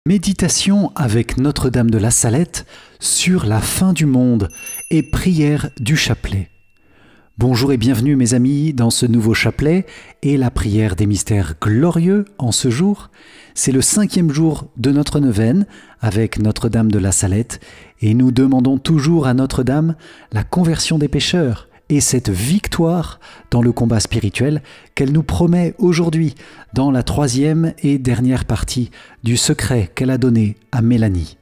Méditation avec Notre-Dame de la Salette sur la fin du monde et prière du chapelet. Bonjour et bienvenue mes amis dans ce nouveau chapelet et la prière des mystères glorieux en ce jour. C'est le 5e jour de notre neuvaine avec Notre-Dame de la Salette et nous demandons toujours à Notre-Dame la conversion des pécheurs et cette victoire dans le combat spirituel qu'elle nous promet aujourd'hui dans la 3e et dernière partie du secret qu'elle a donné à Mélanie.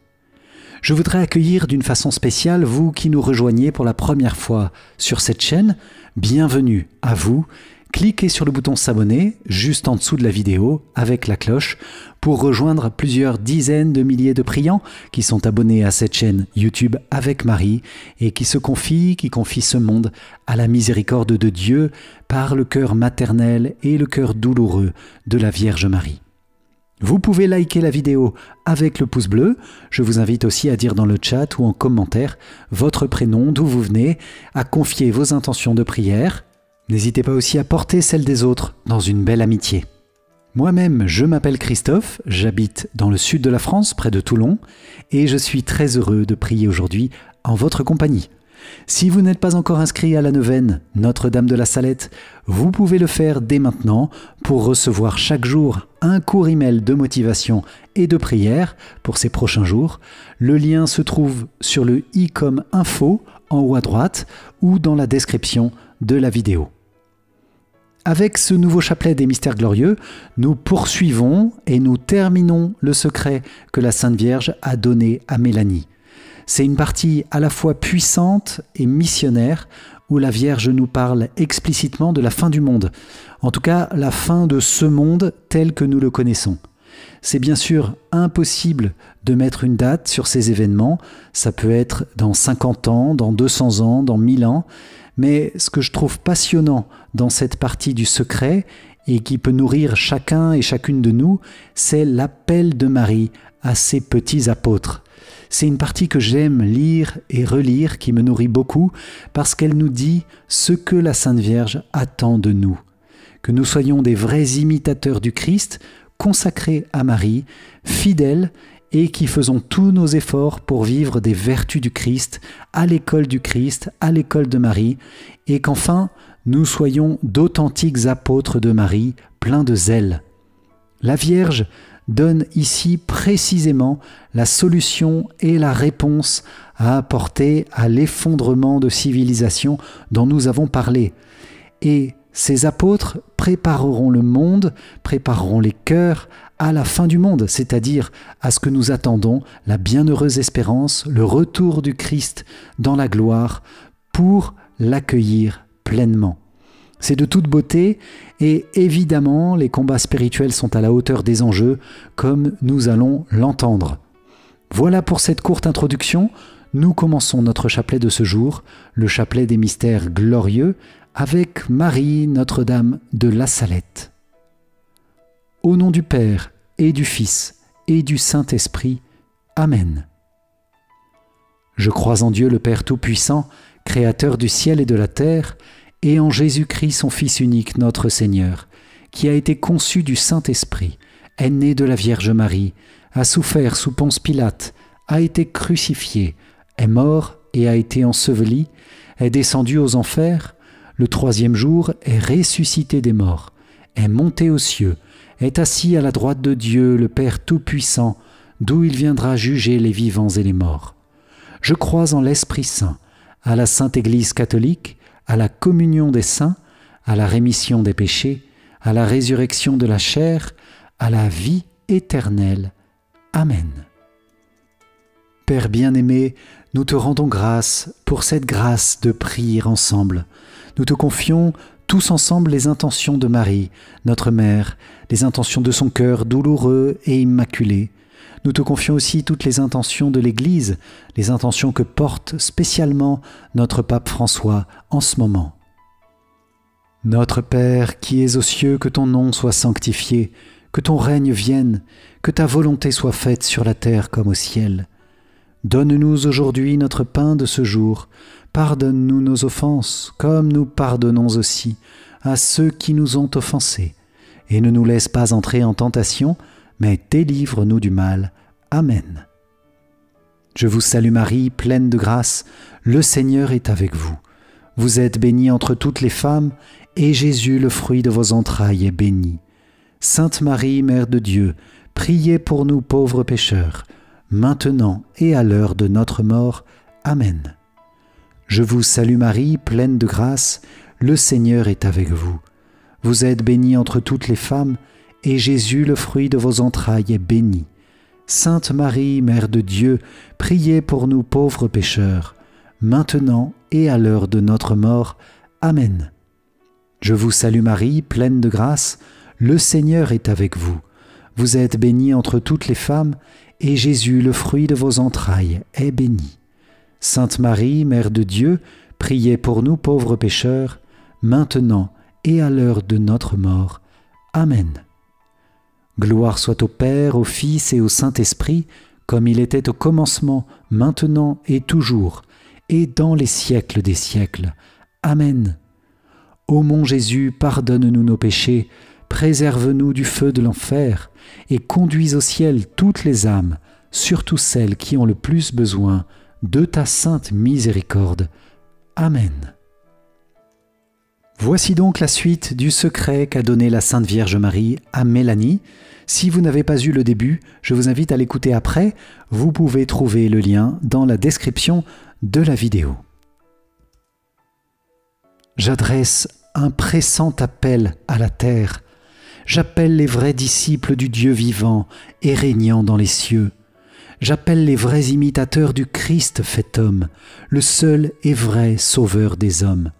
Je voudrais accueillir d'une façon spéciale vous qui nous rejoignez pour la première fois sur cette chaîne. Bienvenue à vous. Cliquez sur le bouton s'abonner juste en dessous de la vidéo avec la cloche pour rejoindre plusieurs dizaines de milliers de priants qui sont abonnés à cette chaîne YouTube avec Marie et qui confient ce monde à la miséricorde de Dieu par le cœur maternel et le cœur douloureux de la Vierge Marie. Vous pouvez liker la vidéo avec le pouce bleu. Je vous invite aussi à dire dans le chat ou en commentaire votre prénom, d'où vous venez, à confier vos intentions de prière. N'hésitez pas aussi à porter celles des autres dans une belle amitié. Moi-même, je m'appelle Christophe, j'habite dans le sud de la France, près de Toulon, et je suis très heureux de prier aujourd'hui en votre compagnie. Si vous n'êtes pas encore inscrit à la neuvaine Notre-Dame de la Salette, vous pouvez le faire dès maintenant pour recevoir chaque jour un court email de motivation et de prière pour ces prochains jours. Le lien se trouve sur le i comme info en haut à droite ou dans la description de la vidéo. Avec ce nouveau chapelet des mystères glorieux, nous poursuivons et nous terminons le secret que la Sainte Vierge a donné à Mélanie. C'est une partie à la fois puissante et missionnaire où la Vierge nous parle explicitement de la fin du monde, en tout cas la fin de ce monde tel que nous le connaissons. C'est bien sûr impossible de mettre une date sur ces événements, ça peut être dans 50 ans, dans 200 ans, dans 1000 ans, mais ce que je trouve passionnant dans cette partie du secret et qui peut nourrir chacun et chacune de nous, c'est l'appel de Marie à ses petits apôtres. C'est une partie que j'aime lire et relire, qui me nourrit beaucoup, parce qu'elle nous dit ce que la Sainte Vierge attend de nous. Que nous soyons des vrais imitateurs du Christ, consacrés à Marie, fidèles et qui faisons tous nos efforts pour vivre des vertus du Christ, à l'école du Christ, à l'école de Marie, et qu'enfin nous soyons d'authentiques apôtres de Marie, pleins de zèle. La Vierge donne ici précisément la solution et la réponse à apporter à l'effondrement de civilisation dont nous avons parlé. Et ces apôtres prépareront le monde, prépareront les cœurs à la fin du monde, c'est-à-dire à ce que nous attendons, la bienheureuse espérance, le retour du Christ dans la gloire pour l'accueillir pleinement. C'est de toute beauté et évidemment les combats spirituels sont à la hauteur des enjeux comme nous allons l'entendre. Voilà pour cette courte introduction. Nous commençons notre chapelet de ce jour, le chapelet des mystères glorieux, avec Marie, Notre-Dame de la Salette. Au nom du Père et du Fils et du Saint-Esprit. Amen. Je crois en Dieu le Père Tout-Puissant, Créateur du ciel et de la terre, et en Jésus-Christ son Fils unique, notre Seigneur, qui a été conçu du Saint-Esprit, est né de la Vierge Marie, a souffert sous Ponce Pilate, a été crucifié, est mort et a été enseveli, est descendu aux enfers, le 3e jour est ressuscité des morts, est monté aux cieux, est assis à la droite de Dieu, le Père Tout-Puissant, d'où il viendra juger les vivants et les morts. Je crois en l'Esprit Saint, à la Sainte Église catholique, à la communion des saints, à la rémission des péchés, à la résurrection de la chair, à la vie éternelle. Amen. Père bien-aimé, nous te rendons grâce pour cette grâce de prier ensemble. Nous te confions tous ensemble les intentions de Marie, notre Mère, les intentions de son cœur douloureux et immaculé. Nous te confions aussi toutes les intentions de l'Église, les intentions que porte spécialement notre pape François en ce moment. Notre Père qui es aux cieux, que ton nom soit sanctifié, que ton règne vienne, que ta volonté soit faite sur la terre comme au ciel. Donne-nous aujourd'hui notre pain de ce jour. Pardonne-nous nos offenses, comme nous pardonnons aussi à ceux qui nous ont offensés. Et ne nous laisse pas entrer en tentation, mais délivre-nous du mal. Amen. Je vous salue Marie, pleine de grâce, le Seigneur est avec vous. Vous êtes bénie entre toutes les femmes, et Jésus, le fruit de vos entrailles, est béni. Sainte Marie, Mère de Dieu, priez pour nous pauvres pécheurs, maintenant et à l'heure de notre mort. Amen. Je vous salue Marie, pleine de grâce, le Seigneur est avec vous. Vous êtes bénie entre toutes les femmes, et Jésus, le fruit de vos entrailles, est béni. Sainte Marie, Mère de Dieu, priez pour nous pauvres pécheurs, maintenant et à l'heure de notre mort. Amen. Je vous salue Marie, pleine de grâce, le Seigneur est avec vous. Vous êtes bénie entre toutes les femmes, et Jésus, le fruit de vos entrailles, est béni. Sainte Marie, Mère de Dieu, priez pour nous pauvres pécheurs, maintenant et à l'heure de notre mort. Amen. Gloire soit au Père, au Fils et au Saint-Esprit, comme il était au commencement, maintenant et toujours, et dans les siècles des siècles. Amen. Ô mon Jésus, pardonne-nous nos péchés, préserve-nous du feu de l'enfer, et conduis au ciel toutes les âmes, surtout celles qui ont le plus besoin de ta sainte miséricorde. Amen. Voici donc la suite du secret qu'a donné la Sainte Vierge Marie à Mélanie. Si vous n'avez pas eu le début, je vous invite à l'écouter après. Vous pouvez trouver le lien dans la description de la vidéo. J'adresse un pressant appel à la terre. J'appelle les vrais disciples du Dieu vivant et régnant dans les cieux. J'appelle les vrais imitateurs du Christ fait homme, le seul et vrai sauveur des hommes.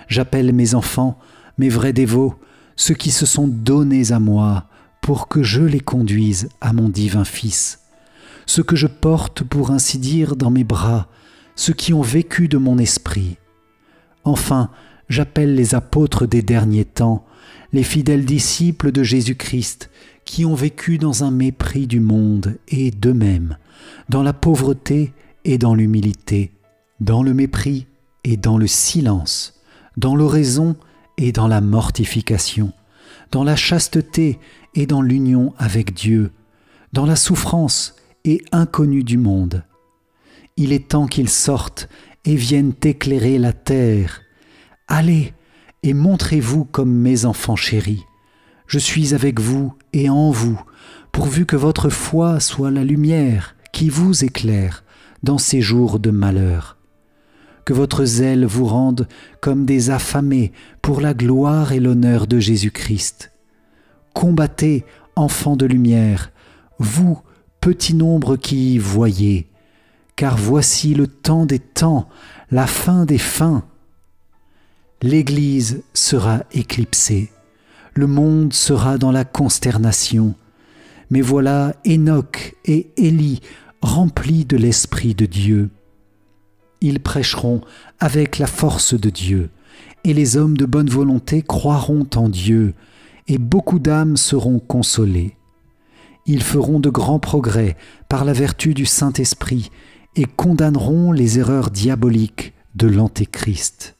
J'appelle mes enfants, mes vrais dévots, ceux qui se sont donnés à moi pour que je les conduise à mon divin Fils. Ceux que je porte pour ainsi dire dans mes bras, ceux qui ont vécu de mon esprit. Enfin, j'appelle les apôtres des derniers temps, les fidèles disciples de Jésus-Christ, qui ont vécu dans un mépris du monde et d'eux-mêmes, dans la pauvreté et dans l'humilité, dans le mépris et dans le silence, dans l'oraison et dans la mortification, dans la chasteté et dans l'union avec Dieu, dans la souffrance et inconnue du monde. Il est temps qu'ils sortent et viennent éclairer la terre. Allez et montrez-vous comme mes enfants chéris. Je suis avec vous et en vous, pourvu que votre foi soit la lumière qui vous éclaire dans ces jours de malheur. Que votre zèle vous rende comme des affamés pour la gloire et l'honneur de Jésus-Christ. Combattez, enfants de lumière, vous, petit nombre qui y voyez, car voici le temps des temps, la fin des fins. L'Église sera éclipsée, le monde sera dans la consternation, mais voilà Enoch et Élie remplis de l'Esprit de Dieu. Ils prêcheront avec la force de Dieu, et les hommes de bonne volonté croiront en Dieu, et beaucoup d'âmes seront consolées. Ils feront de grands progrès par la vertu du Saint-Esprit, et condamneront les erreurs diaboliques de l'Antéchrist.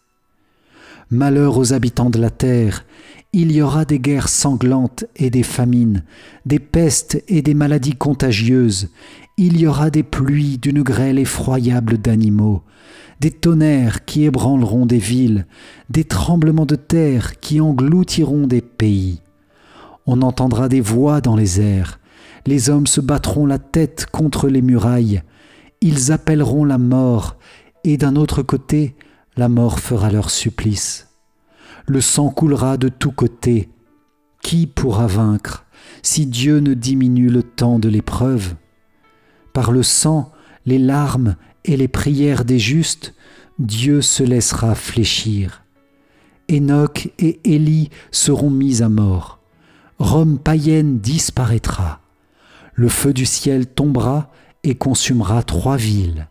Malheur aux habitants de la terre, il y aura des guerres sanglantes et des famines, des pestes et des maladies contagieuses, il y aura des pluies d'une grêle effroyable d'animaux, des tonnerres qui ébranleront des villes, des tremblements de terre qui engloutiront des pays. On entendra des voix dans les airs, les hommes se battront la tête contre les murailles, ils appelleront la mort, et d'un autre côté, la mort fera leur supplice. Le sang coulera de tous côtés. Qui pourra vaincre si Dieu ne diminue le temps de l'épreuve? Par le sang, les larmes et les prières des justes, Dieu se laissera fléchir. Enoch et Élie seront mis à mort. Rome païenne disparaîtra. Le feu du ciel tombera et consumera 3 villes.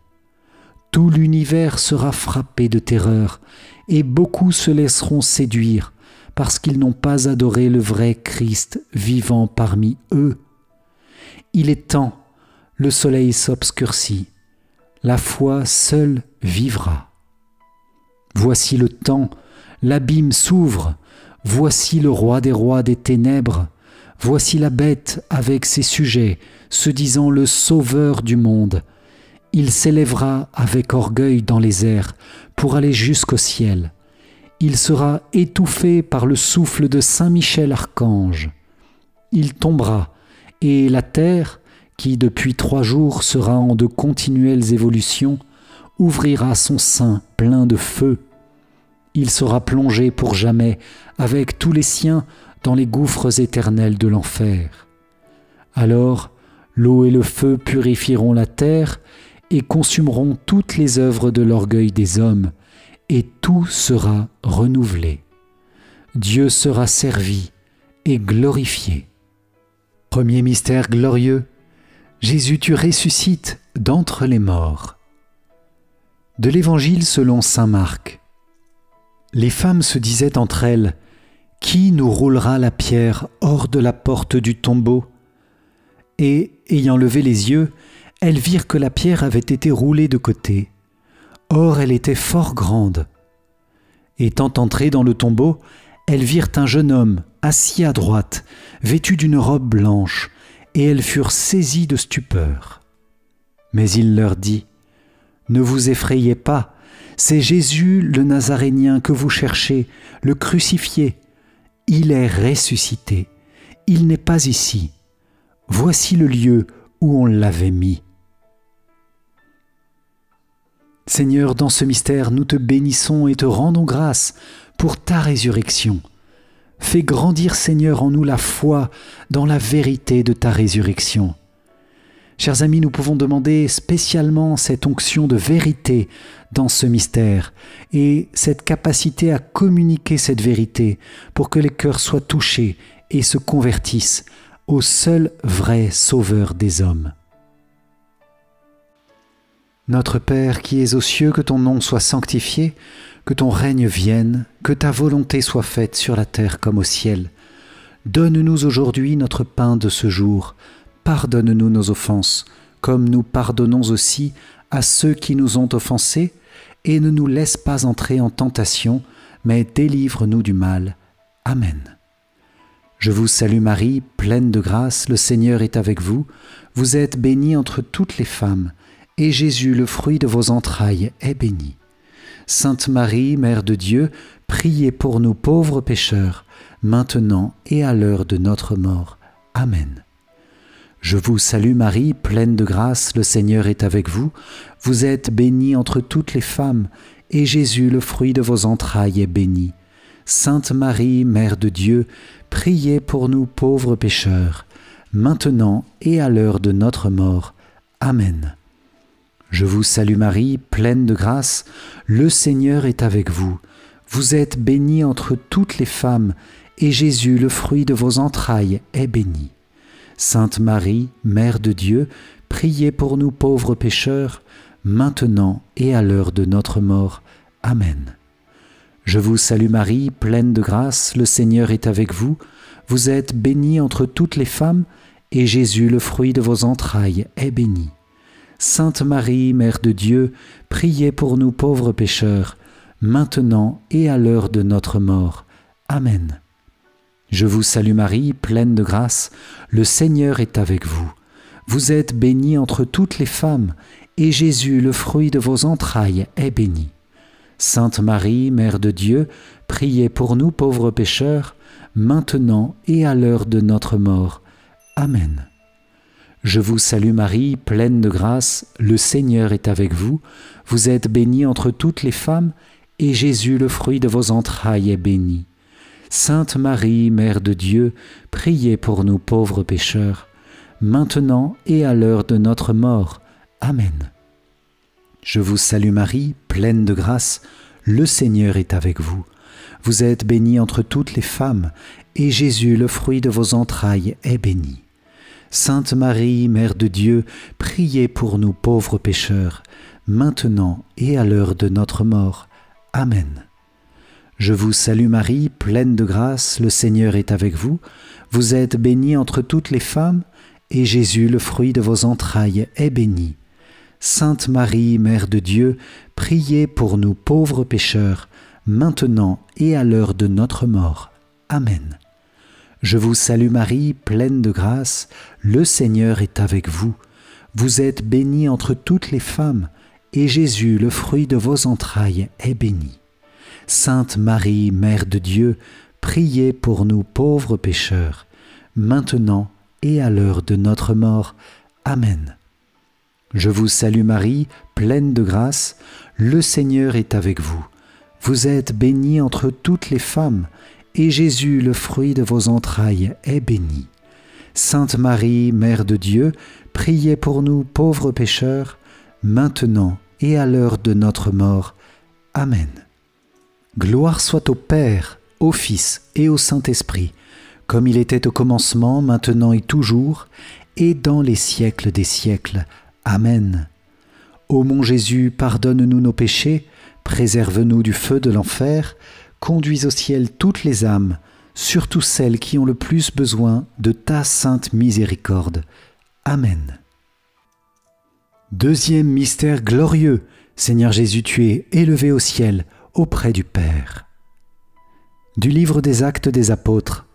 Tout l'univers sera frappé de terreur, et beaucoup se laisseront séduire, parce qu'ils n'ont pas adoré le vrai Christ vivant parmi eux. Il est temps, le soleil s'obscurcit, la foi seule vivra. Voici le temps, l'abîme s'ouvre, voici le roi des rois des ténèbres, Voici la bête avec ses sujets, se disant le sauveur du monde. Il s'élèvera avec orgueil dans les airs pour aller jusqu'au ciel. Il sera étouffé par le souffle de Saint Michel archange. Il tombera, et la terre, qui depuis 3 jours sera en de continuelles évolutions, ouvrira son sein plein de feu. Il sera plongé pour jamais avec tous les siens dans les gouffres éternels de l'enfer. Alors, l'eau et le feu purifieront la terre et consumeront toutes les œuvres de l'orgueil des hommes, et tout sera renouvelé. Dieu sera servi et glorifié. Premier mystère glorieux, Jésus, tu ressuscites d'entre les morts. De l'Évangile selon saint Marc. Les femmes se disaient entre elles, « Qui nous roulera la pierre hors de la porte du tombeau ?» Et, ayant levé les yeux, elles virent que la pierre avait été roulée de côté. Or elle était fort grande. Étant entrées dans le tombeau, elles virent un jeune homme assis à droite, vêtu d'une robe blanche, et elles furent saisies de stupeur. Mais il leur dit, « Ne vous effrayez pas, c'est Jésus le Nazarénien que vous cherchez, le crucifié. Il est ressuscité, il n'est pas ici. Voici le lieu où on l'avait mis. » Seigneur, dans ce mystère, nous te bénissons et te rendons grâce pour ta résurrection. Fais grandir, Seigneur, en nous la foi dans la vérité de ta résurrection. Chers amis, nous pouvons demander spécialement cette onction de vérité dans ce mystère et cette capacité à communiquer cette vérité pour que les cœurs soient touchés et se convertissent au seul vrai Sauveur des hommes. Notre Père qui es aux cieux, que ton nom soit sanctifié, que ton règne vienne, que ta volonté soit faite sur la terre comme au ciel. Donne-nous aujourd'hui notre pain de ce jour. Pardonne-nous nos offenses, comme nous pardonnons aussi à ceux qui nous ont offensés, et ne nous laisse pas entrer en tentation, mais délivre-nous du mal. Amen. Je vous salue Marie, pleine de grâce, le Seigneur est avec vous. Vous êtes bénie entre toutes les femmes, et Jésus, le fruit de vos entrailles, est béni. Sainte Marie, Mère de Dieu, priez pour nous pauvres pécheurs, maintenant et à l'heure de notre mort. Amen. Je vous salue Marie, pleine de grâce, le Seigneur est avec vous. Vous êtes bénie entre toutes les femmes, et Jésus, le fruit de vos entrailles, est béni. Sainte Marie, Mère de Dieu, priez pour nous pauvres pécheurs, maintenant et à l'heure de notre mort. Amen. Je vous salue Marie, pleine de grâce, le Seigneur est avec vous. Vous êtes bénie entre toutes les femmes, et Jésus, le fruit de vos entrailles, est béni. Sainte Marie, Mère de Dieu, priez pour nous pauvres pécheurs, maintenant et à l'heure de notre mort. Amen. Je vous salue Marie, pleine de grâce, le Seigneur est avec vous. Vous êtes bénie entre toutes les femmes, et Jésus, le fruit de vos entrailles, est béni. Sainte Marie, Mère de Dieu, priez pour nous pauvres pécheurs, maintenant et à l'heure de notre mort. Amen. Je vous salue Marie, pleine de grâce, le Seigneur est avec vous. Vous êtes bénie entre toutes les femmes, et Jésus, le fruit de vos entrailles, est béni. Sainte Marie, Mère de Dieu, priez pour nous pauvres pécheurs, maintenant et à l'heure de notre mort. Amen. Je vous salue Marie, pleine de grâce, le Seigneur est avec vous. Vous êtes bénie entre toutes les femmes, et Jésus, le fruit de vos entrailles, est béni. Sainte Marie, Mère de Dieu, priez pour nous pauvres pécheurs, maintenant et à l'heure de notre mort. Amen. Je vous salue Marie, pleine de grâce, le Seigneur est avec vous. Vous êtes bénie entre toutes les femmes, et Jésus, le fruit de vos entrailles, est béni. Sainte Marie, Mère de Dieu, priez pour nous pauvres pécheurs, maintenant et à l'heure de notre mort. Amen. Je vous salue Marie, pleine de grâce, le Seigneur est avec vous. Vous êtes bénie entre toutes les femmes, et Jésus, le fruit de vos entrailles, est béni. Sainte Marie, Mère de Dieu, priez pour nous pauvres pécheurs, maintenant et à l'heure de notre mort. Amen. Je vous salue Marie, pleine de grâce, le Seigneur est avec vous. Vous êtes bénie entre toutes les femmes, et Jésus, le fruit de vos entrailles, est béni. Sainte Marie, Mère de Dieu, priez pour nous pauvres pécheurs, maintenant et à l'heure de notre mort. Amen. Je vous salue Marie, pleine de grâce, le Seigneur est avec vous. Vous êtes bénie entre toutes les femmes, et Jésus, le fruit de vos entrailles, est béni. Sainte Marie, Mère de Dieu, priez pour nous pauvres pécheurs, maintenant et à l'heure de notre mort. Amen. Gloire soit au Père, au Fils et au Saint-Esprit, comme il était au commencement, maintenant et toujours, et dans les siècles des siècles. Amen. Ô mon Jésus, pardonne-nous nos péchés, préserve-nous du feu de l'enfer, conduis au ciel toutes les âmes, surtout celles qui ont le plus besoin de ta sainte miséricorde. Amen. Deuxième mystère glorieux, Seigneur Jésus, tu es élevé au ciel auprès du Père. Du livre des Actes des Apôtres.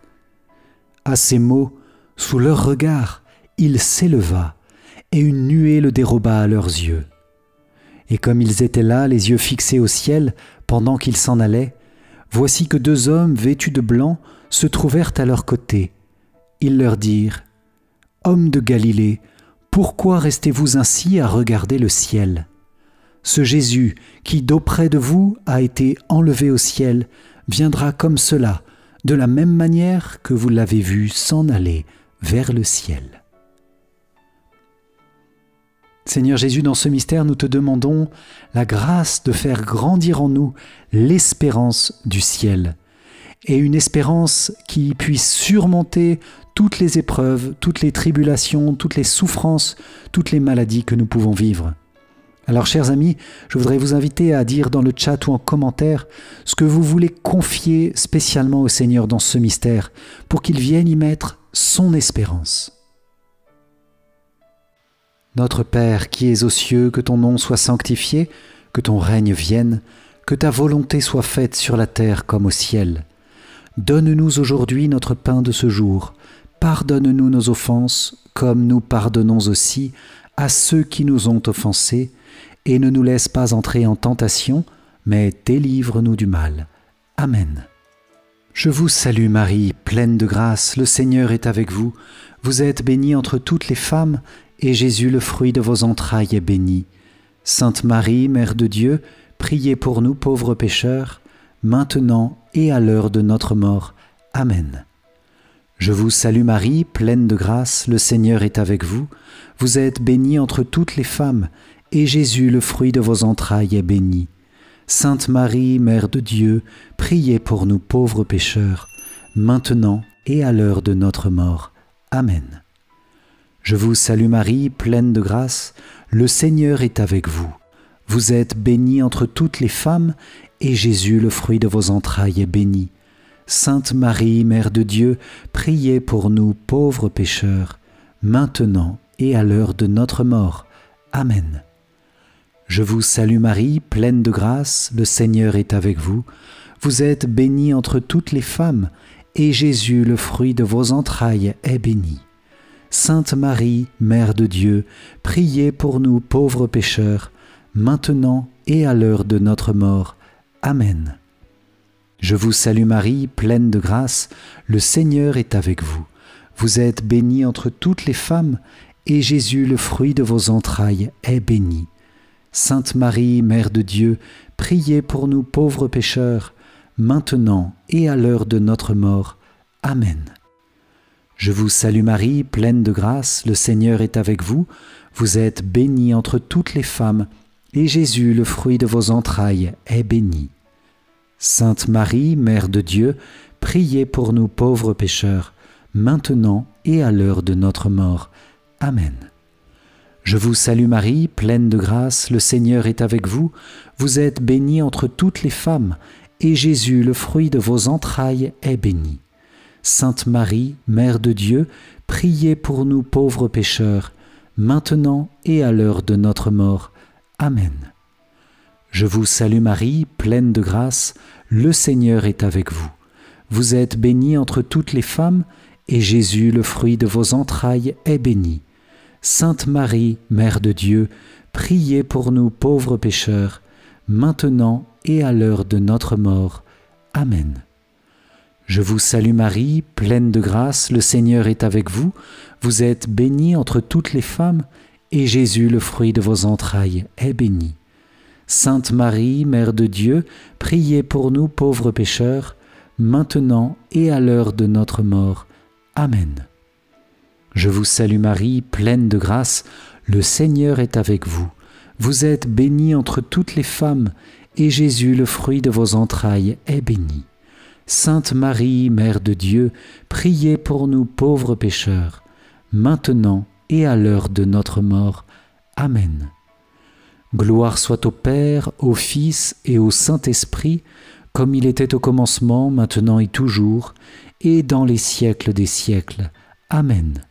À ces mots, sous leur regard, il s'éleva, et une nuée le déroba à leurs yeux. Et comme ils étaient là, les yeux fixés au ciel, pendant qu'ils s'en allaient, voici que deux hommes vêtus de blanc se trouvèrent à leur côté. Ils leur dirent : « Hommes de Galilée, pourquoi restez-vous ainsi à regarder le ciel ? Ce Jésus, qui d'auprès de vous a été enlevé au ciel, viendra comme cela, de la même manière que vous l'avez vu s'en aller vers le ciel. » Seigneur Jésus, dans ce mystère, nous te demandons la grâce de faire grandir en nous l'espérance du ciel, et une espérance qui puisse surmonter toutes les épreuves, toutes les tribulations, toutes les souffrances, toutes les maladies que nous pouvons vivre. Alors, chers amis, je voudrais vous inviter à dire dans le chat ou en commentaire ce que vous voulez confier spécialement au Seigneur dans ce mystère, pour qu'il vienne y mettre son espérance. Notre Père qui es aux cieux, que ton nom soit sanctifié, que ton règne vienne, que ta volonté soit faite sur la terre comme au ciel. Donne-nous aujourd'hui notre pain de ce jour. Pardonne-nous nos offenses, comme nous pardonnons aussi à ceux qui nous ont offensés, et ne nous laisse pas entrer en tentation, mais délivre-nous du mal. Amen. Je vous salue Marie, pleine de grâce, le Seigneur est avec vous. Vous êtes bénie entre toutes les femmes, et Jésus, le fruit de vos entrailles, est béni. Sainte Marie, Mère de Dieu, priez pour nous pauvres pécheurs, maintenant et à l'heure de notre mort. Amen. Je vous salue Marie, pleine de grâce, le Seigneur est avec vous. Vous êtes bénie entre toutes les femmes, et Jésus, le fruit de vos entrailles, est béni. Sainte Marie, Mère de Dieu, priez pour nous pauvres pécheurs, maintenant et à l'heure de notre mort. Amen. Je vous salue Marie, pleine de grâce, le Seigneur est avec vous. Vous êtes bénie entre toutes les femmes, et Jésus, le fruit de vos entrailles, est béni. Sainte Marie, Mère de Dieu, priez pour nous pauvres pécheurs, maintenant et à l'heure de notre mort. Amen. Je vous salue Marie, pleine de grâce, le Seigneur est avec vous. Vous êtes bénie entre toutes les femmes, et Jésus, le fruit de vos entrailles, est béni. Sainte Marie, Mère de Dieu, priez pour nous pauvres pécheurs, maintenant et à l'heure de notre mort. Amen. Je vous salue Marie, pleine de grâce, le Seigneur est avec vous. Vous êtes bénie entre toutes les femmes, et Jésus, le fruit de vos entrailles, est béni. Sainte Marie, Mère de Dieu, priez pour nous pauvres pécheurs, maintenant et à l'heure de notre mort. Amen. Je vous salue Marie, pleine de grâce, le Seigneur est avec vous. Vous êtes bénie entre toutes les femmes, et Jésus, le fruit de vos entrailles, est béni. Sainte Marie, Mère de Dieu, priez pour nous pauvres pécheurs, maintenant et à l'heure de notre mort. Amen. Je vous salue Marie, pleine de grâce, le Seigneur est avec vous. Vous êtes bénie entre toutes les femmes, et Jésus, le fruit de vos entrailles, est béni. Sainte Marie, Mère de Dieu, priez pour nous pauvres pécheurs, maintenant et à l'heure de notre mort. Amen. Je vous salue Marie, pleine de grâce, le Seigneur est avec vous. Vous êtes bénie entre toutes les femmes, et Jésus, le fruit de vos entrailles, est béni. Sainte Marie, Mère de Dieu, priez pour nous pauvres pécheurs, maintenant et à l'heure de notre mort. Amen. Je vous salue Marie, pleine de grâce, le Seigneur est avec vous. Vous êtes bénie entre toutes les femmes, et Jésus, le fruit de vos entrailles, est béni. Sainte Marie, Mère de Dieu, priez pour nous pauvres pécheurs, maintenant et à l'heure de notre mort. Amen. Je vous salue Marie, pleine de grâce, le Seigneur est avec vous. Vous êtes bénie entre toutes les femmes, et Jésus, le fruit de vos entrailles, est béni. Sainte Marie, Mère de Dieu, priez pour nous pauvres pécheurs, maintenant et à l'heure de notre mort. Amen. Gloire soit au Père, au Fils et au Saint-Esprit, comme il était au commencement, maintenant et toujours, et dans les siècles des siècles. Amen.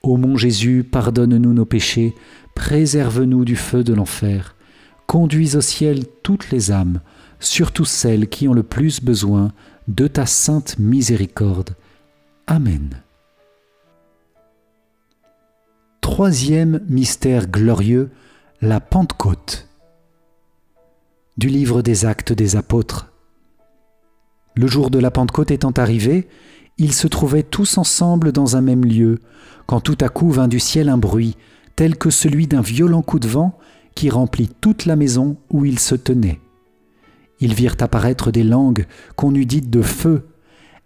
Ô mon Jésus, pardonne-nous nos péchés, préserve-nous du feu de l'enfer, conduis au ciel toutes les âmes, surtout celles qui ont le plus besoin de ta sainte miséricorde. Amen. Troisième mystère glorieux, la Pentecôte. Du livre des Actes des Apôtres. Le jour de la Pentecôte étant arrivé, ils se trouvaient tous ensemble dans un même lieu, quand tout à coup vint du ciel un bruit, tel que celui d'un violent coup de vent, qui remplit toute la maison où ils se tenaient. Ils virent apparaître des langues qu'on eût dites de feu.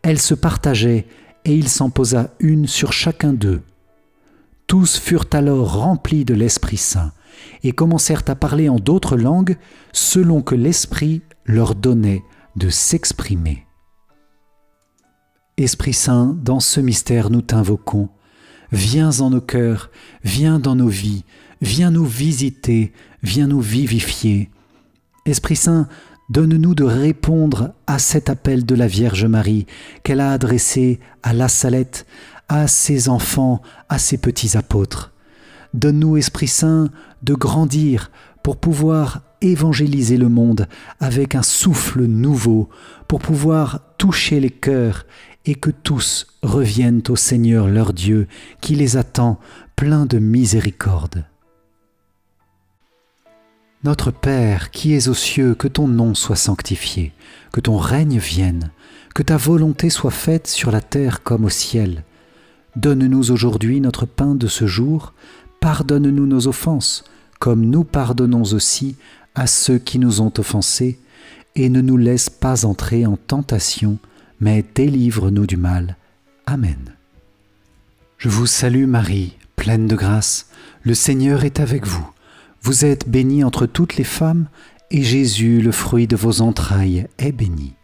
Elles se partageaient, et il s'en posa une sur chacun d'eux. Tous furent alors remplis de l'Esprit Saint, et commencèrent à parler en d'autres langues, selon que l'Esprit leur donnait de s'exprimer. Esprit Saint, dans ce mystère nous t'invoquons. Viens en nos cœurs, viens dans nos vies, viens nous visiter, viens nous vivifier. Esprit Saint, donne-nous de répondre à cet appel de la Vierge Marie qu'elle a adressé à la Salette, à ses enfants, à ses petits apôtres. Donne-nous, Esprit Saint, de grandir pour pouvoir évangéliser le monde avec un souffle nouveau, pour pouvoir toucher les cœurs et que tous reviennent au Seigneur leur Dieu qui les attend plein de miséricorde. Notre Père qui es aux cieux, que ton nom soit sanctifié, que ton règne vienne, que ta volonté soit faite sur la terre comme au ciel. Donne-nous aujourd'hui notre pain de ce jour, pardonne-nous nos offenses, comme nous pardonnons aussi à ceux qui nous ont offensés, et ne nous laisse pas entrer en tentation, mais délivre-nous du mal. Amen. Je vous salue Marie, pleine de grâce, le Seigneur est avec vous. Vous êtes bénie entre toutes les femmes, et Jésus, le fruit de vos entrailles, est béni.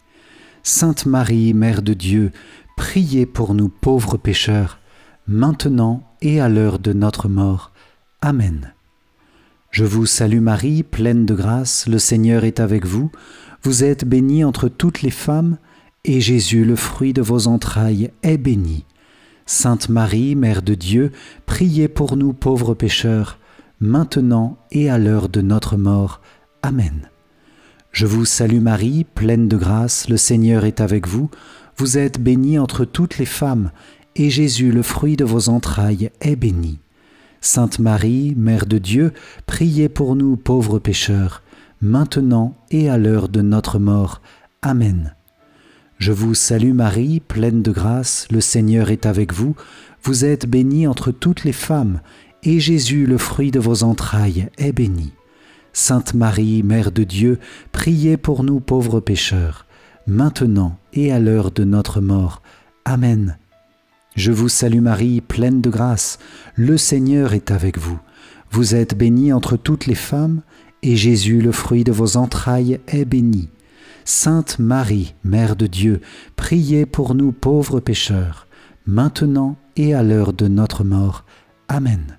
Sainte Marie, Mère de Dieu, priez pour nous pauvres pécheurs, maintenant et à l'heure de notre mort. Amen. Je vous salue Marie, pleine de grâce, le Seigneur est avec vous. Vous êtes bénie entre toutes les femmes, et Jésus, le fruit de vos entrailles, est béni. Sainte Marie, Mère de Dieu, priez pour nous pauvres pécheurs, maintenant et à l'heure de notre mort. Amen. Je vous salue Marie, pleine de grâce, le Seigneur est avec vous. Vous êtes bénie entre toutes les femmes, et Jésus, le fruit de vos entrailles, est béni. Sainte Marie, Mère de Dieu, priez pour nous pauvres pécheurs, maintenant et à l'heure de notre mort. Amen. Je vous salue Marie, pleine de grâce, le Seigneur est avec vous. Vous êtes bénie entre toutes les femmes, et Jésus, le fruit de vos entrailles, est béni. Sainte Marie, Mère de Dieu, priez pour nous pauvres pécheurs, maintenant et à l'heure de notre mort. Amen. Je vous salue Marie, pleine de grâce, le Seigneur est avec vous. Vous êtes bénie entre toutes les femmes, et Jésus, le fruit de vos entrailles, est béni. Sainte Marie, Mère de Dieu, priez pour nous pauvres pécheurs, maintenant et à l'heure de notre mort. Amen.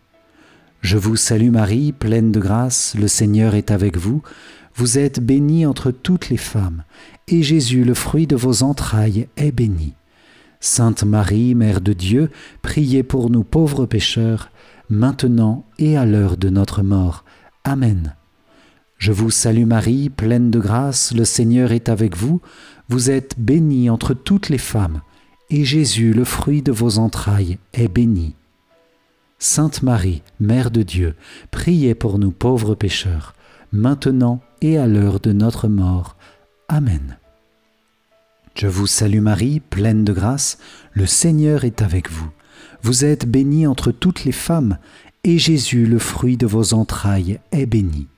Je vous salue Marie, pleine de grâce, le Seigneur est avec vous. Vous êtes bénie entre toutes les femmes, et Jésus, le fruit de vos entrailles, est béni. Sainte Marie, Mère de Dieu, priez pour nous pauvres pécheurs, maintenant et à l'heure de notre mort. Amen. Je vous salue Marie, pleine de grâce, le Seigneur est avec vous. Vous êtes bénie entre toutes les femmes, et Jésus, le fruit de vos entrailles, est béni. Sainte Marie, Mère de Dieu, priez pour nous pauvres pécheurs, maintenant et à l'heure de notre mort. Amen. Je vous salue Marie, pleine de grâce, le Seigneur est avec vous. Vous êtes bénie entre toutes les femmes, et Jésus, le fruit de vos entrailles, est béni.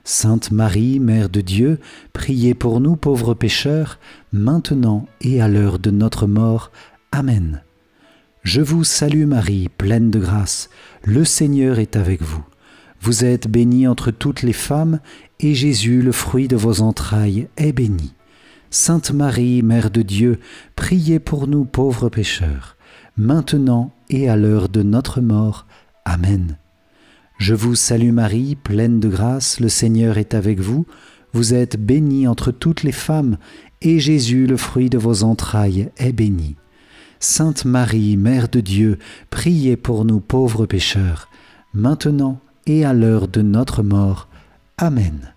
Sainte Marie, Mère de Dieu, priez pour nous pauvres pécheurs, maintenant et à l'heure de notre mort. Amen. Je vous salue Marie, pleine de grâce, le Seigneur est avec vous. Vous êtes bénie entre toutes les femmes, et Jésus, le fruit de vos entrailles, est béni. Sainte Marie, Mère de Dieu, priez pour nous pauvres pécheurs, maintenant et à l'heure de notre mort. Amen. Je vous salue Marie, pleine de grâce, le Seigneur est avec vous. Vous êtes bénie entre toutes les femmes, et Jésus, le fruit de vos entrailles, est béni. Sainte Marie, Mère de Dieu, priez pour nous pauvres pécheurs, maintenant et à l'heure de notre mort. Amen.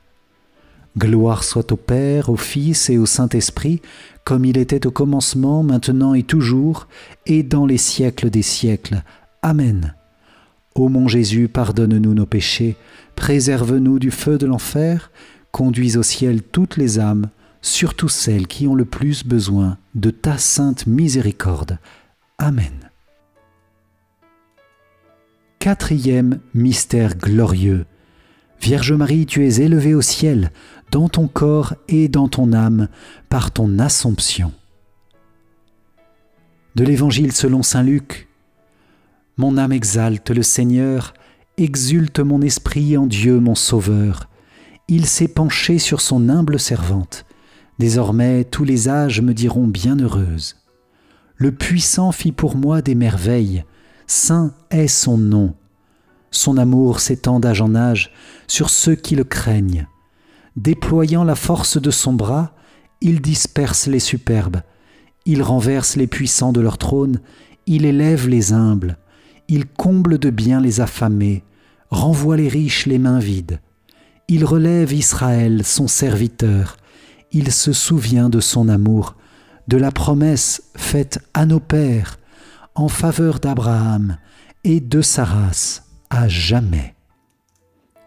Gloire soit au Père, au Fils et au Saint-Esprit, comme il était au commencement, maintenant et toujours, et dans les siècles des siècles. Amen. Ô mon Jésus, pardonne-nous nos péchés, préserve-nous du feu de l'enfer, conduis au ciel toutes les âmes, surtout celles qui ont le plus besoin de ta sainte miséricorde. Amen. Quatrième mystère glorieux. Vierge Marie, tu es élevée au ciel, dans ton corps et dans ton âme, par ton Assomption. De l'Évangile selon saint Luc. Mon âme exalte le Seigneur, exulte mon esprit en Dieu mon Sauveur. Il s'est penché sur son humble servante. Désormais tous les âges me diront bienheureuse. Le Puissant fit pour moi des merveilles, saint est son nom. Son amour s'étend d'âge en âge sur ceux qui le craignent. Déployant la force de son bras, il disperse les superbes. Il renverse les puissants de leur trône, il élève les humbles. Il comble de bien les affamés, renvoie les riches les mains vides. Il relève Israël, son serviteur. Il se souvient de son amour, de la promesse faite à nos pères, en faveur d'Abraham et de sa race à jamais.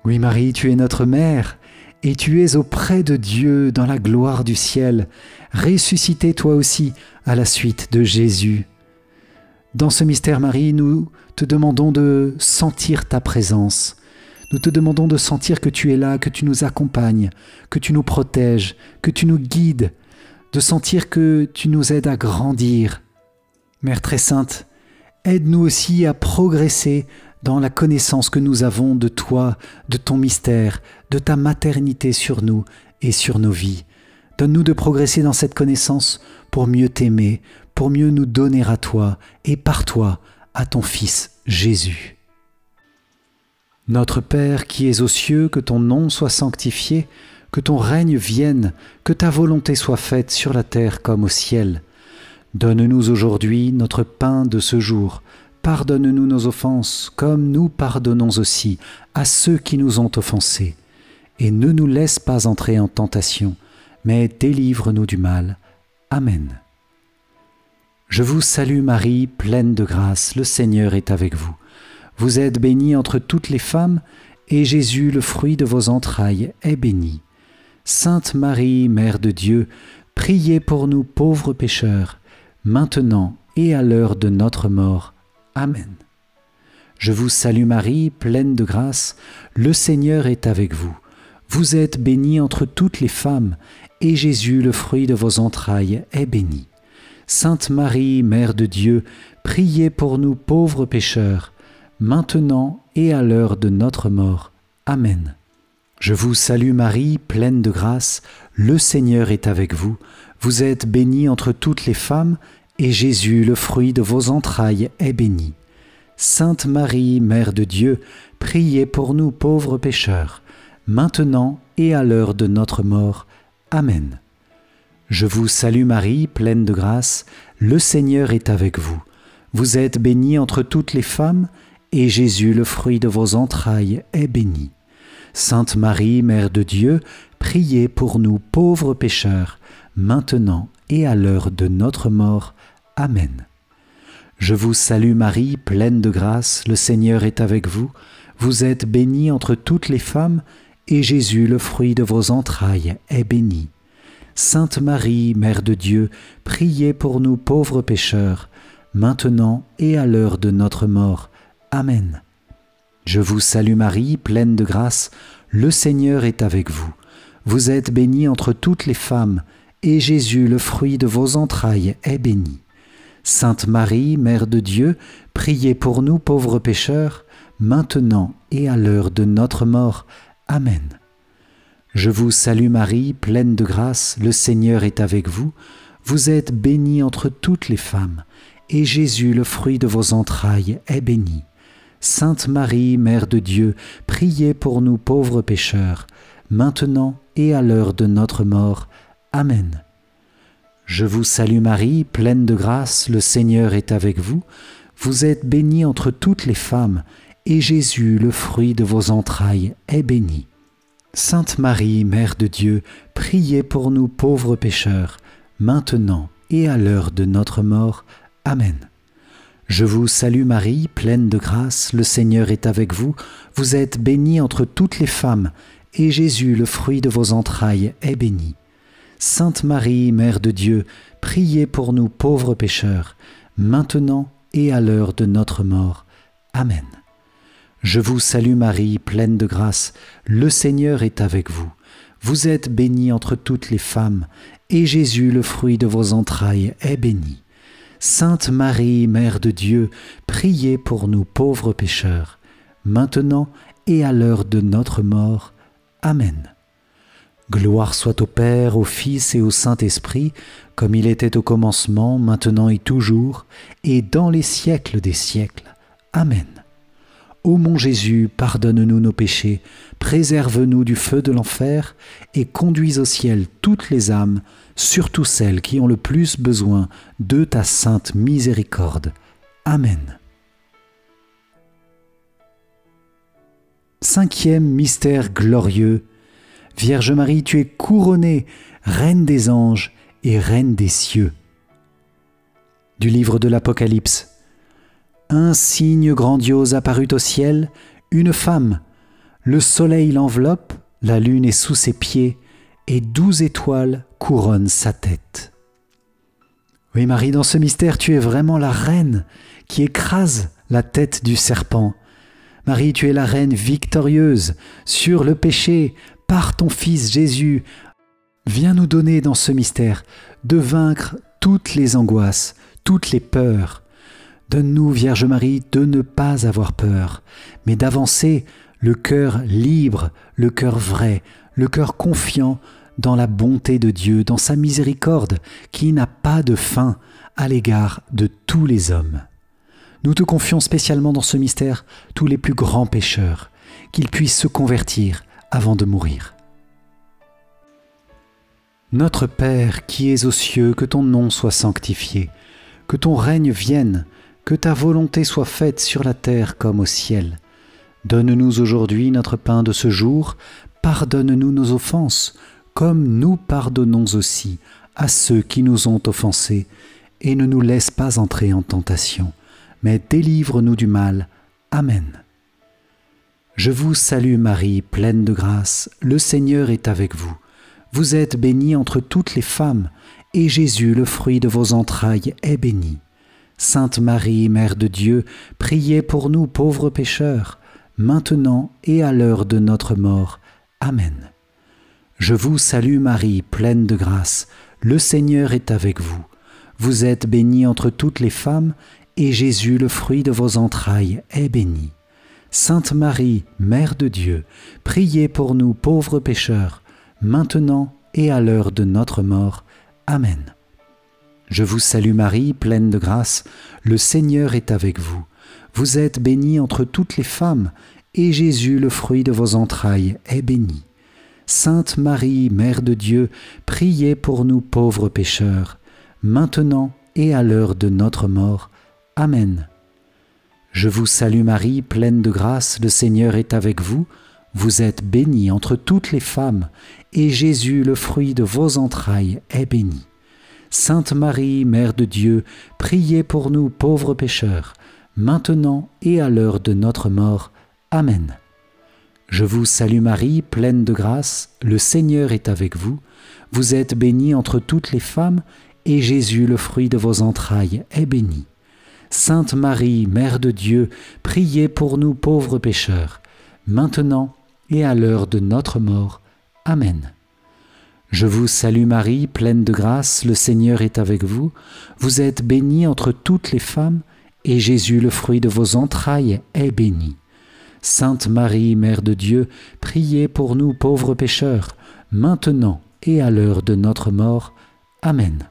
Oui Marie, tu es notre mère, et tu es auprès de Dieu dans la gloire du ciel, ressuscitée toi aussi à la suite de Jésus. Dans ce mystère, Marie, nous te demandons de sentir ta présence. Nous te demandons de sentir que tu es là, que tu nous accompagnes, que tu nous protèges, que tu nous guides, de sentir que tu nous aides à grandir. Mère très sainte, aide-nous aussi à progresser dans la connaissance que nous avons de toi, de ton mystère, de ta maternité sur nous et sur nos vies. Donne-nous de progresser dans cette connaissance pour mieux t'aimer, pour mieux nous donner à toi et par toi à ton Fils Jésus. Notre Père qui es aux cieux, que ton nom soit sanctifié, que ton règne vienne, que ta volonté soit faite sur la terre comme au ciel. Donne-nous aujourd'hui notre pain de ce jour. Pardonne-nous nos offenses, comme nous pardonnons aussi à ceux qui nous ont offensés. Et ne nous laisse pas entrer en tentation, mais délivre-nous du mal. Amen. Je vous salue Marie, pleine de grâce, le Seigneur est avec vous. Vous êtes bénie entre toutes les femmes, et Jésus, le fruit de vos entrailles, est béni. Sainte Marie, Mère de Dieu, priez pour nous pauvres pécheurs, maintenant et à l'heure de notre mort. Amen. Je vous salue Marie, pleine de grâce, le Seigneur est avec vous. Vous êtes bénie entre toutes les femmes, et Jésus, le fruit de vos entrailles, est béni. Sainte Marie, Mère de Dieu, priez pour nous pauvres pécheurs, maintenant et à l'heure de notre mort. Amen. Je vous salue Marie, pleine de grâce, le Seigneur est avec vous. Vous êtes bénie entre toutes les femmes, et Jésus, le fruit de vos entrailles, est béni. Sainte Marie, Mère de Dieu, priez pour nous pauvres pécheurs, maintenant et à l'heure de notre mort. Amen. Je vous salue Marie, pleine de grâce, le Seigneur est avec vous. Vous êtes bénie entre toutes les femmes, et Jésus, le fruit de vos entrailles, est béni. Sainte Marie, Mère de Dieu, priez pour nous pauvres pécheurs, maintenant et à l'heure de notre mort. Amen. Je vous salue Marie, pleine de grâce, le Seigneur est avec vous. Vous êtes bénie entre toutes les femmes, et Jésus, le fruit de vos entrailles, est béni. Sainte Marie, Mère de Dieu, priez pour nous pauvres pécheurs, maintenant et à l'heure de notre mort. Amen. Je vous salue Marie, pleine de grâce, le Seigneur est avec vous. Vous êtes bénie entre toutes les femmes, et Jésus, le fruit de vos entrailles, est béni. Sainte Marie, Mère de Dieu, priez pour nous pauvres pécheurs, maintenant et à l'heure de notre mort. Amen. Je vous salue Marie, pleine de grâce, le Seigneur est avec vous. Vous êtes bénie entre toutes les femmes, et Jésus, le fruit de vos entrailles, est béni. Sainte Marie, Mère de Dieu, priez pour nous pauvres pécheurs, maintenant et à l'heure de notre mort. Amen. Je vous salue Marie, pleine de grâce, le Seigneur est avec vous. Vous êtes bénie entre toutes les femmes, et Jésus, le fruit de vos entrailles, est béni. Sainte Marie, Mère de Dieu, priez pour nous pauvres pécheurs, maintenant et à l'heure de notre mort. Amen. Je vous salue Marie, pleine de grâce, le Seigneur est avec vous. Vous êtes bénie entre toutes les femmes, et Jésus, le fruit de vos entrailles, est béni. Sainte Marie, Mère de Dieu, priez pour nous pauvres pécheurs, maintenant et à l'heure de notre mort. Amen. Je vous salue Marie, pleine de grâce, le Seigneur est avec vous. Vous êtes bénie entre toutes les femmes, et Jésus, le fruit de vos entrailles, est béni. Sainte Marie, Mère de Dieu, priez pour nous pauvres pécheurs, maintenant et à l'heure de notre mort. Amen. Gloire soit au Père, au Fils et au Saint-Esprit, comme il était au commencement, maintenant et toujours, et dans les siècles des siècles. Amen. Ô mon Jésus, pardonne-nous nos péchés, préserve-nous du feu de l'enfer, et conduis au ciel toutes les âmes, surtout celles qui ont le plus besoin de ta sainte miséricorde. Amen. Cinquième mystère glorieux. Vierge Marie, tu es couronnée, Reine des anges et Reine des cieux. Du livre de l'Apocalypse. Un signe grandiose apparut au ciel, une femme. Le soleil l'enveloppe, la lune est sous ses pieds, et 12 étoiles couronnent sa tête. Oui Marie, dans ce mystère, tu es vraiment la reine qui écrase la tête du serpent. Marie, tu es la reine victorieuse sur le péché par ton Fils Jésus. Viens nous donner dans ce mystère de vaincre toutes les angoisses, toutes les peurs. Donne-nous, Vierge Marie, de ne pas avoir peur, mais d'avancer le cœur libre, le cœur vrai, le cœur confiant dans la bonté de Dieu, dans sa miséricorde qui n'a pas de fin à l'égard de tous les hommes. Nous te confions spécialement dans ce mystère tous les plus grands pécheurs, qu'ils puissent se convertir avant de mourir. Notre Père qui es aux cieux, que ton nom soit sanctifié, que ton règne vienne, que ta volonté soit faite sur la terre comme au ciel. Donne-nous aujourd'hui notre pain de ce jour, pardonne-nous nos offenses, comme nous pardonnons aussi à ceux qui nous ont offensés, et ne nous laisse pas entrer en tentation, mais délivre-nous du mal. Amen. Je vous salue Marie, pleine de grâce, le Seigneur est avec vous. Vous êtes bénie entre toutes les femmes, et Jésus, le fruit de vos entrailles, est béni. Sainte Marie, Mère de Dieu, priez pour nous pauvres pécheurs, maintenant et à l'heure de notre mort. Amen. Je vous salue Marie, pleine de grâce, le Seigneur est avec vous. Vous êtes bénie entre toutes les femmes, et Jésus, le fruit de vos entrailles, est béni. Sainte Marie, Mère de Dieu, priez pour nous pauvres pécheurs, maintenant et à l'heure de notre mort. Amen. Je vous salue Marie, pleine de grâce, le Seigneur est avec vous. Vous êtes bénie entre toutes les femmes, et Jésus, le fruit de vos entrailles, est béni. Sainte Marie, Mère de Dieu, priez pour nous pauvres pécheurs, maintenant et à l'heure de notre mort. Amen. Je vous salue Marie, pleine de grâce, le Seigneur est avec vous. Vous êtes bénie entre toutes les femmes, et Jésus, le fruit de vos entrailles, est béni. Sainte Marie, Mère de Dieu, priez pour nous pauvres pécheurs, maintenant et à l'heure de notre mort. Amen. Je vous salue Marie, pleine de grâce, le Seigneur est avec vous. Vous êtes bénie entre toutes les femmes, et Jésus, le fruit de vos entrailles, est béni. Sainte Marie, Mère de Dieu, priez pour nous pauvres pécheurs, maintenant et à l'heure de notre mort. Amen. Je vous salue Marie, pleine de grâce, le Seigneur est avec vous. Vous êtes bénie entre toutes les femmes, et Jésus, le fruit de vos entrailles, est béni. Sainte Marie, Mère de Dieu, priez pour nous pauvres pécheurs, maintenant et à l'heure de notre mort. Amen.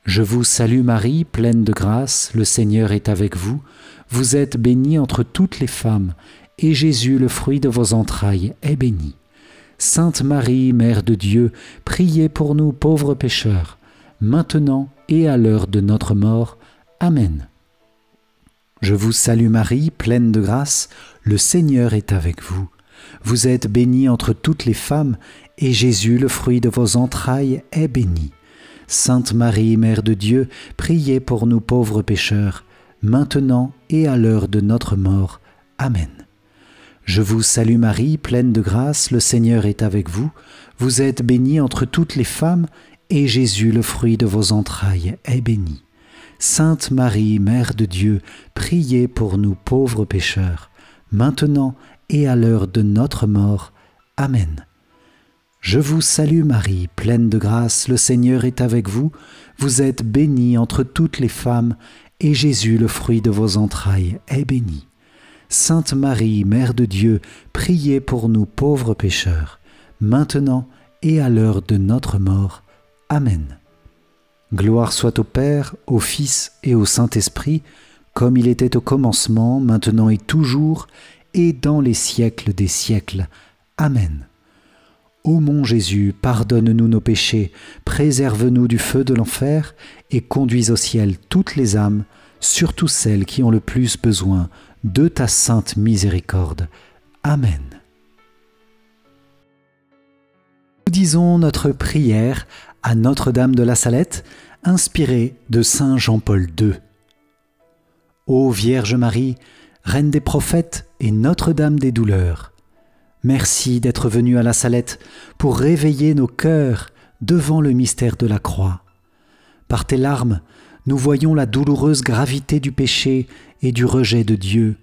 Je vous salue Marie, pleine de grâce, le Seigneur est avec vous. Vous êtes bénie entre toutes les femmes, et Jésus, le fruit de vos entrailles, est béni. Sainte Marie, Mère de Dieu, priez pour nous pauvres pécheurs, maintenant et à l'heure de notre mort. Amen. Je vous salue Marie, pleine de grâce, le Seigneur est avec vous. Vous êtes bénie entre toutes les femmes, et Jésus, le fruit de vos entrailles, est béni. Sainte Marie, Mère de Dieu, priez pour nous pauvres pécheurs, maintenant et à l'heure de notre mort. Amen. Je vous salue Marie, pleine de grâce, le Seigneur est avec vous. Vous êtes bénie entre toutes les femmes, et Jésus, le fruit de vos entrailles, est béni. Sainte Marie, Mère de Dieu, priez pour nous pauvres pécheurs, maintenant et à l'heure de notre mort. Amen. Je vous salue Marie, pleine de grâce, le Seigneur est avec vous. Vous êtes bénie entre toutes les femmes, et Jésus, le fruit de vos entrailles, est béni. Sainte Marie, Mère de Dieu, priez pour nous pauvres pécheurs, maintenant et à l'heure de notre mort. Amen. Gloire soit au Père, au Fils et au Saint-Esprit, comme il était au commencement, maintenant et toujours, et dans les siècles des siècles. Amen. Ô mon Jésus, pardonne-nous nos péchés, préserve-nous du feu de l'enfer, et conduis au ciel toutes les âmes, surtout celles qui ont le plus besoin de ta sainte miséricorde. Amen. Nous disons notre prière à Notre-Dame de la Salette, inspirée de Saint Jean-Paul II. Ô Vierge Marie, Reine des prophètes et Notre-Dame des douleurs, merci d'être venue à la Salette pour réveiller nos cœurs devant le mystère de la croix. Par tes larmes, nous voyons la douloureuse gravité du péché et du rejet de Dieu.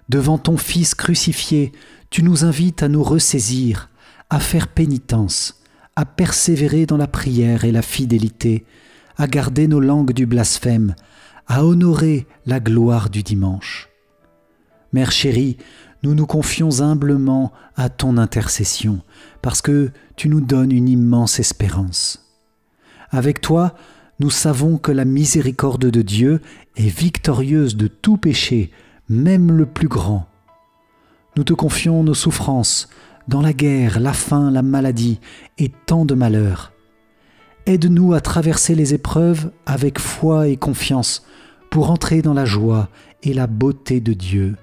Devant ton Fils crucifié, tu nous invites à nous ressaisir, à faire pénitence, à persévérer dans la prière et la fidélité, à garder nos langues du blasphème, à honorer la gloire du dimanche. Mère chérie, nous nous confions humblement à ton intercession, parce que tu nous donnes une immense espérance. Avec toi, nous savons que la miséricorde de Dieu est victorieuse de tout péché, même le plus grand. Nous te confions nos souffrances, dans la guerre, la faim, la maladie et tant de malheurs. Aide-nous à traverser les épreuves avec foi et confiance pour entrer dans la joie et la beauté de Dieu.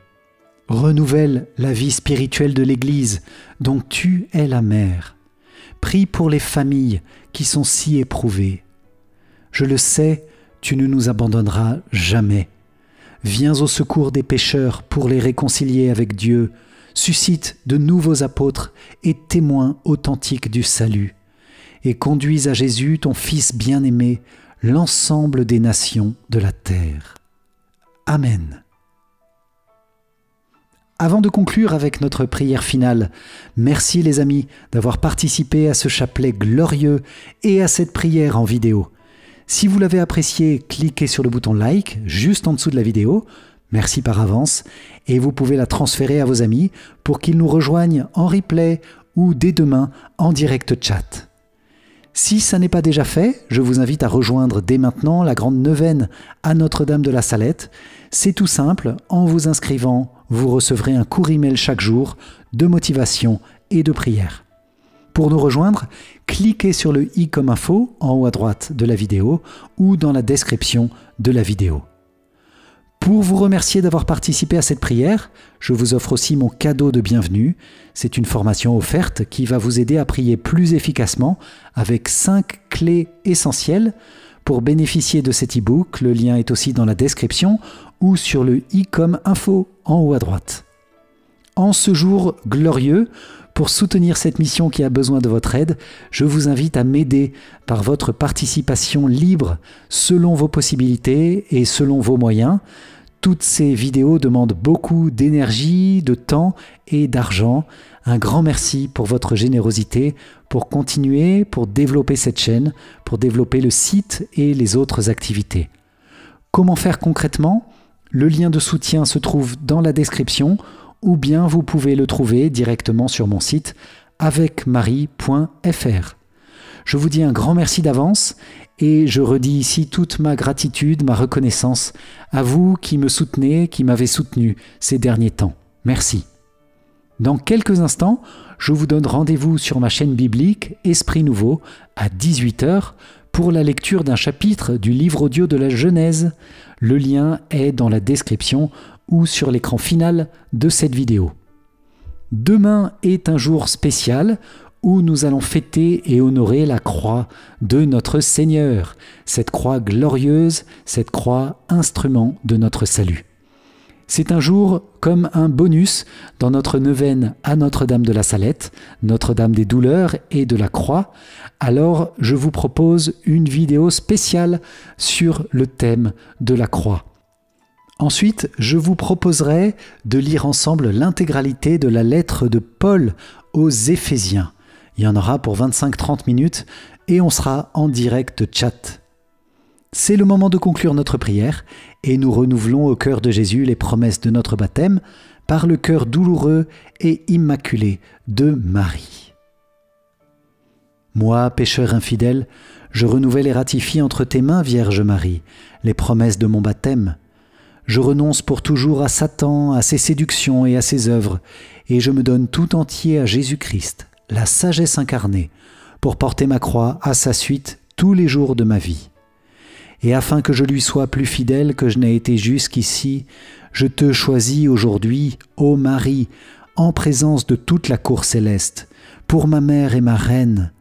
Renouvelle la vie spirituelle de l'Église dont tu es la mère. Prie pour les familles qui sont si éprouvées. Je le sais, tu ne nous abandonneras jamais. Viens au secours des pécheurs pour les réconcilier avec Dieu. Suscite de nouveaux apôtres et témoins authentiques du salut. Et conduis à Jésus, ton Fils bien-aimé, l'ensemble des nations de la terre. Amen. Avant de conclure avec notre prière finale, merci les amis d'avoir participé à ce chapelet glorieux et à cette prière en vidéo. Si vous l'avez apprécié, cliquez sur le bouton like juste en dessous de la vidéo. Merci par avance et vous pouvez la transférer à vos amis pour qu'ils nous rejoignent en replay ou dès demain en direct chat. Si ça n'est pas déjà fait, je vous invite à rejoindre dès maintenant la grande neuvaine à Notre-Dame de la Salette. C'est tout simple, en vous inscrivant, vous recevrez un court email chaque jour de motivation et de prière. Pour nous rejoindre, cliquez sur le i comme info en haut à droite de la vidéo ou dans la description de la vidéo. Pour vous remercier d'avoir participé à cette prière, je vous offre aussi mon cadeau de bienvenue. C'est une formation offerte qui va vous aider à prier plus efficacement avec 5 clés essentielles. Pour bénéficier de cet e-book, le lien est aussi dans la description ou sur le i-com info en haut à droite. En ce jour glorieux, pour soutenir cette mission qui a besoin de votre aide, je vous invite à m'aider par votre participation libre selon vos possibilités et selon vos moyens. Toutes ces vidéos demandent beaucoup d'énergie, de temps et d'argent. Un grand merci pour votre générosité, pour continuer, pour développer cette chaîne, pour développer le site et les autres activités. Comment faire concrètement ? Le lien de soutien se trouve dans la description ou bien vous pouvez le trouver directement sur mon site avecmarie.fr. Je vous dis un grand merci d'avance et je redis ici toute ma gratitude, ma reconnaissance à vous qui me soutenez, qui m'avez soutenu ces derniers temps. Merci. Dans quelques instants, je vous donne rendez-vous sur ma chaîne biblique Esprit Nouveau à 18h pour la lecture d'un chapitre du livre audio de la Genèse. Le lien est dans la description ou sur l'écran final de cette vidéo. Demain est un jour spécial où nous allons fêter et honorer la croix de notre Seigneur, cette croix glorieuse, cette croix instrument de notre salut. C'est un jour comme un bonus dans notre neuvaine à Notre-Dame de la Salette, Notre-Dame des Douleurs et de la Croix. Alors je vous propose une vidéo spéciale sur le thème de la croix. Ensuite, je vous proposerai de lire ensemble l'intégralité de la lettre de Paul aux Éphésiens. Il y en aura pour 25-30 minutes et on sera en direct chat. C'est le moment de conclure notre prière et nous renouvelons au cœur de Jésus les promesses de notre baptême par le cœur douloureux et immaculé de Marie. Moi, pécheur infidèle, je renouvelle et ratifie entre tes mains, Vierge Marie, les promesses de mon baptême. Je renonce pour toujours à Satan, à ses séductions et à ses œuvres, et je me donne tout entier à Jésus-Christ, la sagesse incarnée, pour porter ma croix à sa suite tous les jours de ma vie. Et afin que je lui sois plus fidèle que je n'ai été jusqu'ici, je te choisis aujourd'hui, ô Marie, en présence de toute la cour céleste, pour ma mère et ma reine.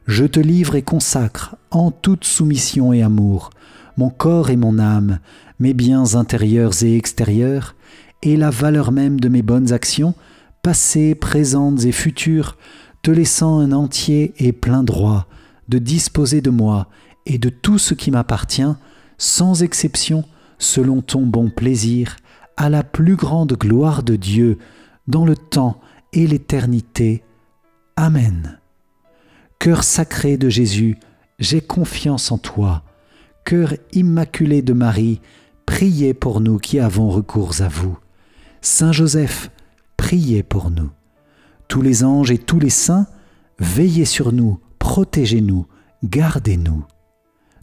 Je te livre et consacre, en toute soumission et amour, mon corps et mon âme, mes biens intérieurs et extérieurs, et la valeur même de mes bonnes actions, passées, présentes et futures, te laissant un entier et plein droit de disposer de moi et de tout ce qui m'appartient, sans exception, selon ton bon plaisir, à la plus grande gloire de Dieu, dans le temps et l'éternité. Amen. Cœur sacré de Jésus, j'ai confiance en toi. Cœur immaculé de Marie, priez pour nous qui avons recours à vous. Saint Joseph, priez pour nous. Tous les anges et tous les saints, veillez sur nous, protégez-nous, gardez-nous.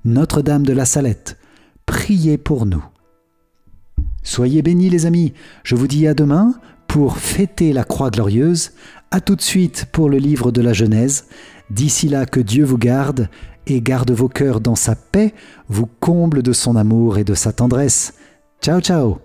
Notre-Dame de la Salette, priez pour nous. Soyez bénis les amis, je vous dis à demain pour fêter la croix glorieuse, à tout de suite pour le livre de la Genèse. D'ici là, que Dieu vous garde et garde vos cœurs dans sa paix, vous comble de son amour et de sa tendresse. Ciao, ciao!